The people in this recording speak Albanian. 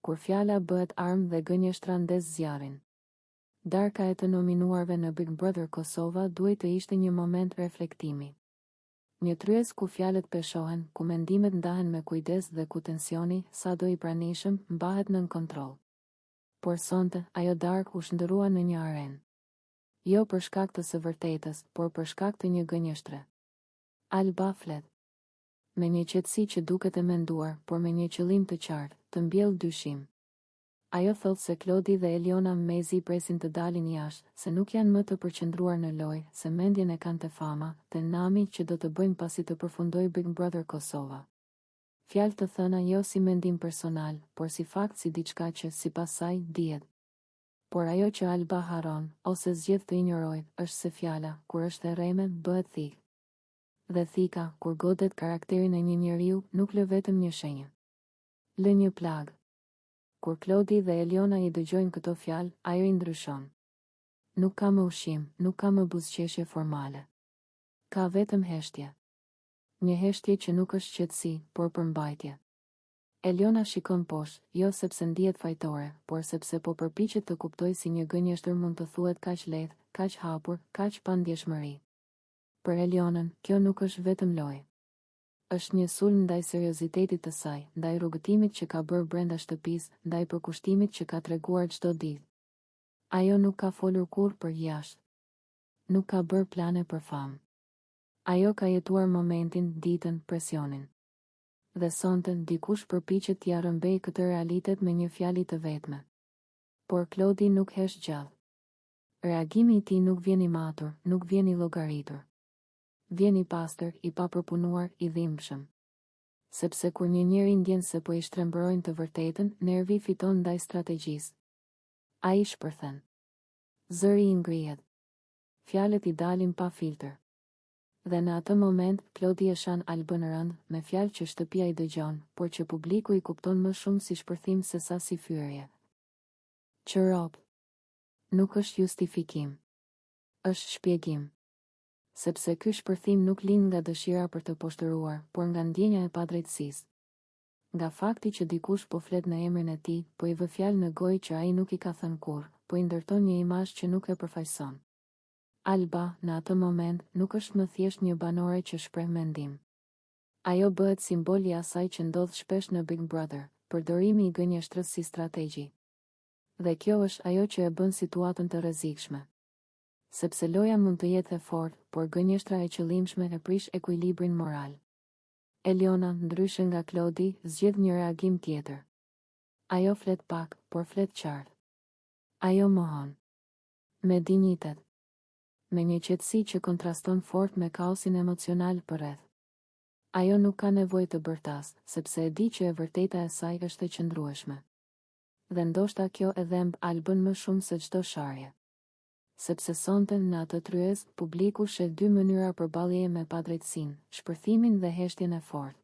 kur fjala bëhet armë dhe gënjeshtra ndes zjarrin. Darka e të nominuarve në Big Brother Kosova duhet të ishte një moment reflektimi. Një tryez ku fjalët peshohen, ku mendimet ndahen me kujdes dhe ku tensioni, sado i pranishëm, mbahet nën kontroll. Por sonte, ajo darkë u shndërrua në një arenë. Jo për shkak të së vërtetës, por për shkak të një gënjeshtre. Alba flet. Me një qetësi që duket e menduar, por me një qëllim të qartë, të mbjellë dyshim. Ajo thotë se Klodi dhe Eliona Mezi presin të dalin jashtë, se nuk janë më të përqendruar në lojë, se mendjen e kanë te fama, te nami që do të bëjnë pasi të përfundoj Big Brother Kosova. Fjalë të thëna jo si mendim personal, por si fakt, si diçka që sipas saj dihet. Por ajo që Alba haron, ose zgjedh të injorojë, është se fjala, kur është e rreme, bëhet thikë. Dhe thika, kur godet karakterin e një njeriu, nuk lë vetëm një shenjë. Lë një plag. Kur Klodi dhe Eliona i dëgjojnë këto fjalë, ajo i ndryshon. Nuk ka më ushqim, nuk ka më buzëqeshje formale. Ka vetëm heshtje. Një heshtje që nuk është qetësi, por përmbajtje. Eliona shikon poshtë, jo sepse ndihet fajtore, por sepse po përpiqet të kuptojë si një gënjeshtër mund të thuhet kaq lehtë, kaq hapur, kaq pa ndjeshmëri. Për Elionën, kjo nuk është vetëm lojë. Është një sulm ndaj seriozitetit të saj, ndaj rrugëtimit që ka bërë brenda shtëpisë, ndaj përkushtimit që ka treguar çdo ditë. Ajo nuk ka folur kurrë për jashtë. Nuk ka bërë plane për famë. Ajo ka jetuar momentin, ditën, presionin. Dhe sonte dikush përpiqet t'ia rrëmbej këtë realitet me një fjali të vetme. Por Klodi nuk hesh gjallë. Reagimi i tij nuk vjen i matur, nuk vjen i llogaritur. Vjen i pastër, i papërpunuar, i dhimbshëm. Sepse kur një njeri ndjen se po i shtrembërojnë të vërtetën, nervi fiton ndaj strategjisë. Ai shpërthen. Zëri i ngrihet. Fjalët i dalin pa filtr. Dhe në atë moment, Klodi e shan Albën rënd, me fjalë që shtëpia i dëgjon, por që publiku i kupton më shumë si shpërthim se sa si fyerje. Qërop. Nuk është justifikim. Është shpjegim. Sepse ky shpërthim nuk lind nga dëshira për të poshtëruar, por nga ndjenja e padrejtësisë. Nga fakti që dikush po flet në emrin e tij, po i vë fjalë në gojë që ai nuk i ka thënë kurrë, po i ndërton një imazh që nuk e përfaqëson. Alba, në atë moment, nuk është më thjesht një banore që shpreh mendim. Ajo bëhet simboli i asaj që ndodh shpesh në Big Brother, përdorimi i gënjeshtrës si strategji. Dhe kjo është ajo që e bën situatën të rrezikshme. Sepse loja mund të jetë e fortë, por gënjeshtra e qëllimshme e prish ekuilibrin moral. Eliona, ndryshe nga Klodi, zgjedh një reagim tjetër. Ajo flet pak, por flet qartë. Ajo mohon. Me dinjitet. Me një qetësi që kontraston fort me kaosin emocional përreth. Ajo nuk ka nevojë të bërtas, sepse e di që e vërteta e saj është e qëndrueshme. Dhe ndoshta kjo e dhemb Albën më shumë se çdo sharje. Sepse sonte në atë tryez, publiku sheh dy mënyra përballjeje me padrejtësinë, shpërthimin dhe heshtjen e fortë.